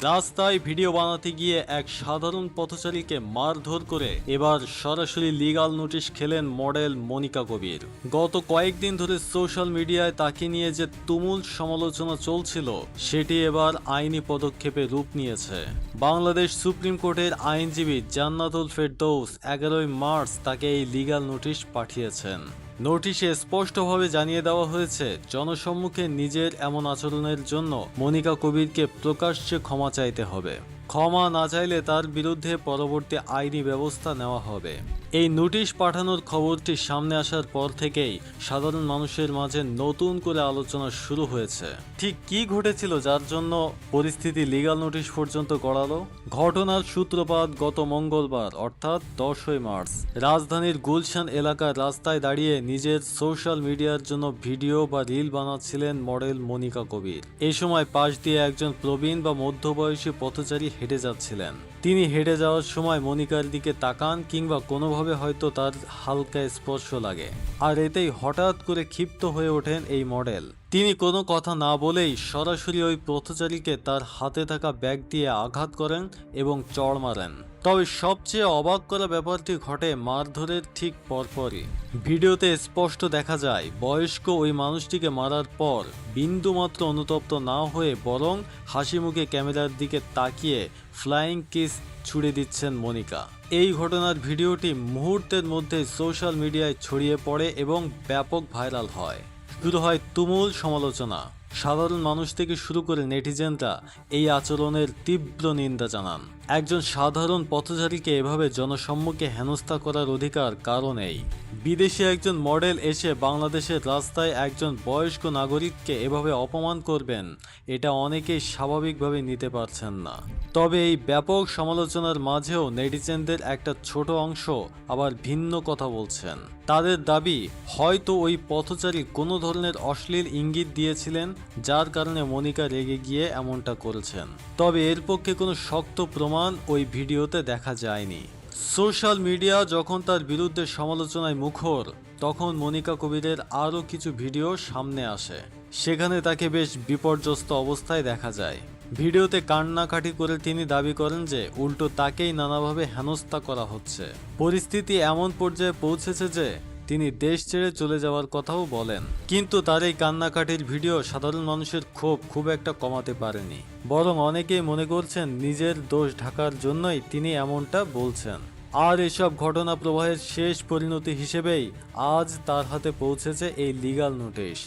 রাস্তায় ভিডিও বানাতে গিয়ে এক সাধারণ পথচারীকে মারধর করে এবার সরাসরি লিগ্যাল নোটিশ খেলেন মডেল মনিকা কবির। গত কয়েকদিন ধরে সোশ্যাল মিডিয়ায় তাকে নিয়ে যে তুমুল সমালোচনা চলছিল সেটি এবার আইনি পদক্ষেপে রূপ নিয়েছে। বাংলাদেশ সুপ্রিম কোর্টের আইনজীবী জান্নাতুল ফেরদৌস 11 মার্চ তাকে এই লিগ্যাল নোটিশ পাঠিয়েছেন। নোটিশে স্পষ্টভাবে জানিয়ে দেওয়া হয়েছে, জনসম্মুখে নিজের এমন আচরণের জন্য মনিকা কবিরকে প্রকাশ্যে ক্ষমা চাইতে হবে। ক্ষমা না চাইলে তার বিরুদ্ধে পরবর্তী আইনি ব্যবস্থা নেওয়া হবে। এই নোটিশ পাঠানোর খবরটি সামনে আসার পর থেকেই সাধারণ মানুষের মাঝে নতুন করে আলোচনা শুরু হয়েছে। ঠিক কি ঘটেছিল যার জন্য পরিস্থিতি লিগ্যাল নোটিশ পর্যন্ত গড়ালো? ঘটনার সূত্রপাত গত মঙ্গলবার অর্থাৎ 10 মার্চ রাজধানীর গুলশান এলাকার রাস্তায় দাঁড়িয়ে নিজের সোশ্যাল মিডিয়ার জন্য ভিডিও বা রিল বানাচ্ছিলেন মডেল মনিকা কবির। এই সময় পাশ দিয়ে একজন প্রবীণ বা মধ্যবয়সী পথচারী হেঁটে যাচ্ছিলেন। তিনি হেঁটে যাওয়ার সময় মনিকার দিকে তাকান কিংবা কোনোভাবে হয়তো তার হালকা স্পর্শ লাগে, আর এতেই হঠাৎ করে ক্ষিপ্ত হয়ে ওঠেন এই মডেল। তিনি কোনো কথা না বলেই সরাসরি ওই পথচারীকে তার হাতে থাকা ব্যাগ দিয়ে আঘাত করেন এবং চড় মারেন। তবে সবচেয়ে অবাক করা ব্যাপারটি ঘটে মারধরের ঠিক পরপরই। ভিডিওতে স্পষ্ট দেখা যায় বয়স্ক ওই মানুষটিকে মারার পর বিন্দুমাত্র অনুতপ্ত না হয়ে বরং হাসি মুখে ক্যামেরার দিকে তাকিয়ে ফ্লাইং কিস ছুড়ে দিচ্ছেন মনিকা। এই ঘটনার ভিডিওটি মুহূর্তের মধ্যে সোশ্যাল মিডিয়ায় ছড়িয়ে পড়ে এবং ব্যাপক ভাইরাল হয়। শুরু হয় তুমুল সমালোচনা। সাধারণ মানুষ থেকে শুরু করে নেটিজেনরা এই আচরণের তীব্র নিন্দা জানান। একজন সাধারণ পথচারীকে এভাবে জনসম্মুখে হেনস্থা করার অধিকার কারো নেই। বিদেশি একজন মডেল এসে বাংলাদেশের রাস্তায় একজন বয়স্ক নাগরিককে এভাবে অপমান করবেন, এটা অনেকেই স্বাভাবিকভাবে নিতে পারছেন না। তবে এই ব্যাপক সমালোচনার মাঝেও নেটিজেনদের একটা ছোট অংশ আবার ভিন্ন কথা বলছেন। তাদের দাবি, হয়তো ওই পথচারী কোনো ধরনের অশ্লীল ইঙ্গিত দিয়েছিলেন, যার কারণে মনিকা রেগে গিয়ে এমনটা করেছেন। তবে এর পক্ষে কোনো শক্ত প্রমাণ ওই ভিডিওতে দেখা যায়নি। সোশ্যাল মিডিয়া যখন তার বিরুদ্ধে সমালোচনায় মুখর, তখন মনিকা কবিরের আরও কিছু ভিডিও সামনে আসে। সেখানে তাকে বেশ বিপর্যস্ত অবস্থায় দেখা যায়। ভিডিওতে কান্নাকাটি করে তিনি দাবি করেন যে উল্টো তাকেই নানাভাবে হেনস্থা করা হচ্ছে। পরিস্থিতি এমন পর্যায়ে পৌঁছেছে যে তিনি দেশ ছেড়ে চলে যাওয়ার কথাও বলেন। কিন্তু তার এই কান্নাকাটির ভিডিও সাধারণ মানুষের ক্ষোভ খুব একটা কমাতে পারেনি, বরং অনেকেই মনে করছেন নিজের দোষ ঢাকার জন্যই তিনি এমনটা বলছেন। আর এসব ঘটনা প্রবাহের শেষ পরিণতি হিসেবেই আজ তার হাতে পৌঁছেছে এই লিগ্যাল নোটিশ।